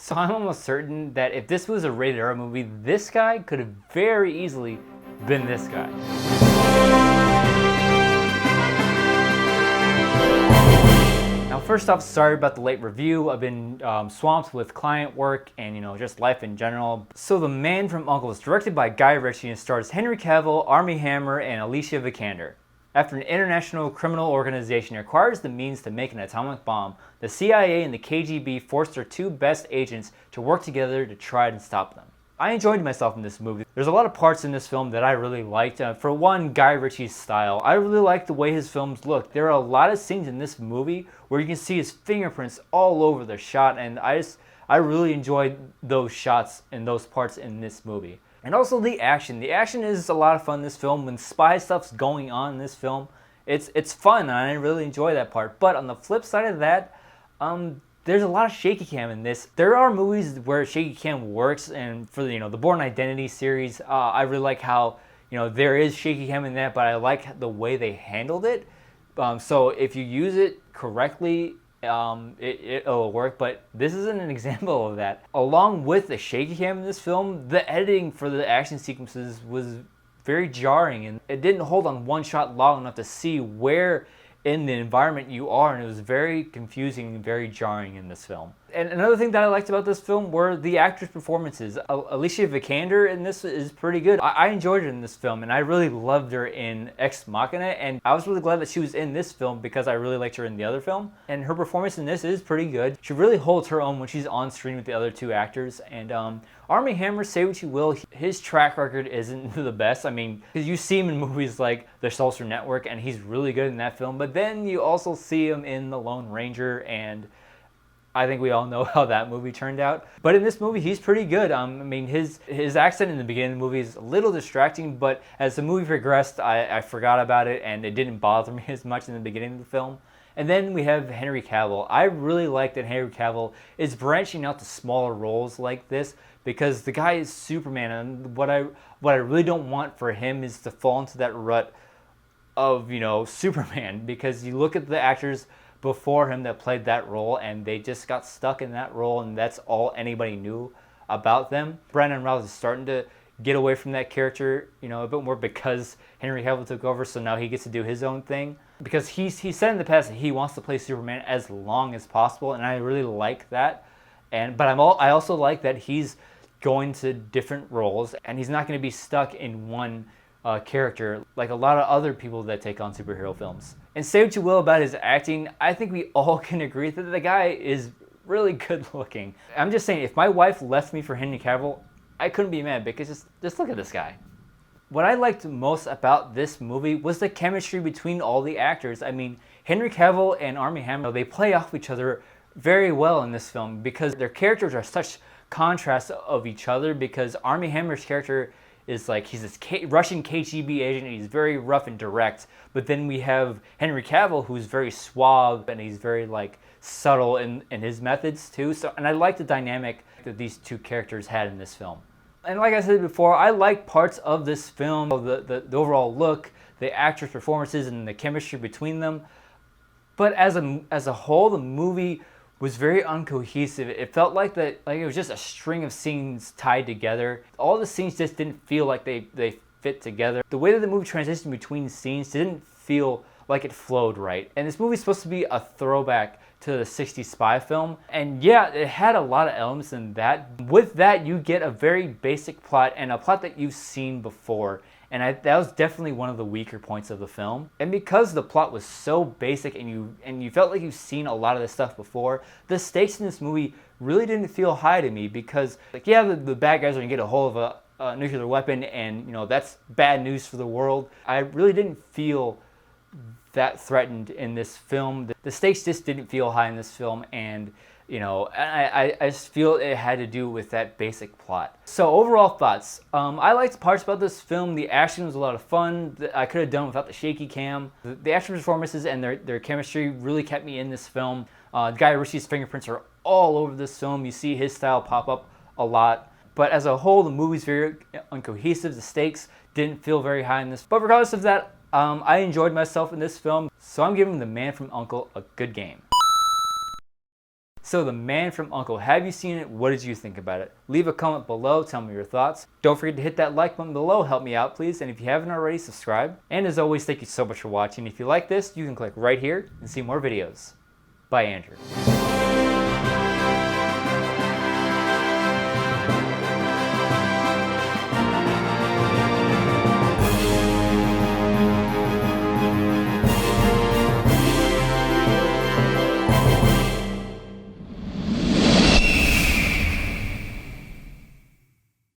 So I'm almost certain that if this was a rated R movie, this guy could have very easily been this guy. Now first off, sorry about the late review. I've been swamped with client work and just life in general. So The Man from U.N.C.L.E. is directed by Guy Ritchie and stars Henry Cavill, Armie Hammer, and Alicia Vikander. After an international criminal organization acquires the means to make an atomic bomb, the CIA and the KGB force their two best agents to work together to try and stop them. I enjoyed myself in this movie. There's a lot of parts in this film that I really liked. For one, Guy Ritchie's style. I really like the way his films look. There are a lot of scenes in this movie where you can see his fingerprints all over the shot, and I really enjoyed those shots and those parts in this movie. And also the action. The action is a lot of fun in this film. When spy stuff's going on in this film, it's fun, and I really enjoy that part. But on the flip side of that, there's a lot of shaky cam in this. There are movies where shaky cam works, and for the Bourne Identity series, I really like how there is shaky cam in that, but I like the way they handled it. So if you use it correctly, it'll work, but this isn't an example of that. Along with the shaky cam in this film, the editing for the action sequences was very jarring, and it didn't hold on one shot long enough to see where in the environment you are, and it was very confusing and very jarring in this film. And another thing that I liked about this film were the actors' performances. Alicia Vikander in this is pretty good. I enjoyed her in this film, and I really loved her in Ex Machina, and I was really glad that she was in this film because I really liked her in the other film. And her performance in this is pretty good. She really holds her own when she's on screen with the other two actors. And Armie Hammer, say what you will, his track record isn't the best. I mean, because you see him in movies like The Social Network, and he's really good in that film, but then you also see him in The Lone Ranger, and I think we all know how that movie turned out. But in this movie, he's pretty good. I mean, his accent in the beginning of the movie is a little distracting, but as the movie progressed, I forgot about it, and it didn't bother me as much in the beginning of the film. And then we have Henry Cavill. I really like that Henry Cavill is branching out to smaller roles like this, because the guy is Superman, and what I really don't want for him is to fall into that rut of Superman, because you look at the actors before him that played that role, and they just got stuck in that role, and that's all anybody knew about them. Brandon Routh is starting to get away from that character, a bit more, because Henry Cavill took over, so now he gets to do his own thing. Because he said in the past that he wants to play Superman as long as possible, and I really like that. But I also like that he's going to different roles, and he's not going to be stuck in one character like a lot of other people that take on superhero films. And say what you will about his acting, I think we all can agree that the guy is really good looking. I'm just saying, if my wife left me for Henry Cavill, I couldn't be mad, because just look at this guy. What I liked most about this movie was the chemistry between all the actors. I mean, Henry Cavill and Armie Hammer, they play off each other very well in this film, because their characters are such contrasts of each other. Because Armie Hammer's character is like, he's this Russian KGB agent, and he's very rough and direct. But then we have Henry Cavill, who's very suave, and he's very subtle in his methods too. And I like the dynamic that these two characters had in this film. And like I said before, I like parts of this film, the overall look, the actors' performances, and the chemistry between them. But as a whole, the movie was very uncohesive. It felt like it was just a string of scenes tied together. All the scenes just didn't feel like they fit together. The way that the movie transitioned between scenes didn't feel like it flowed right. And this movie's supposed to be a throwback to the 60s spy film. And yeah, it had a lot of elements in that. With that, you get a very basic plot, and a plot that you've seen before. And that was definitely one of the weaker points of the film. And because the plot was so basic, and you felt like you've seen a lot of this stuff before, the stakes in this movie really didn't feel high to me. Because the bad guys are gonna get a hold of a nuclear weapon, and that's bad news for the world. I really didn't feel that threatened in this film. The stakes just didn't feel high in this film, and I just feel it had to do with that basic plot. So overall thoughts. I liked parts about this film. The action was a lot of fun. I could have done without the shaky cam. The action performances and their chemistry really kept me in this film. Guy Ritchie's fingerprints are all over this film. You see his style pop up a lot. But as a whole, the movie's very uncohesive. The stakes didn't feel very high in this. But regardless of that, I enjoyed myself in this film. So I'm giving The Man from U.N.C.L.E. a good game. So The Man from U.N.C.L.E, have you seen it? What did you think about it? Leave a comment below, tell me your thoughts. Don't forget to hit that like button below, help me out please, and if you haven't already, subscribe. And as always, thank you so much for watching. If you like this, you can click right here and see more videos. Bye, Andrew.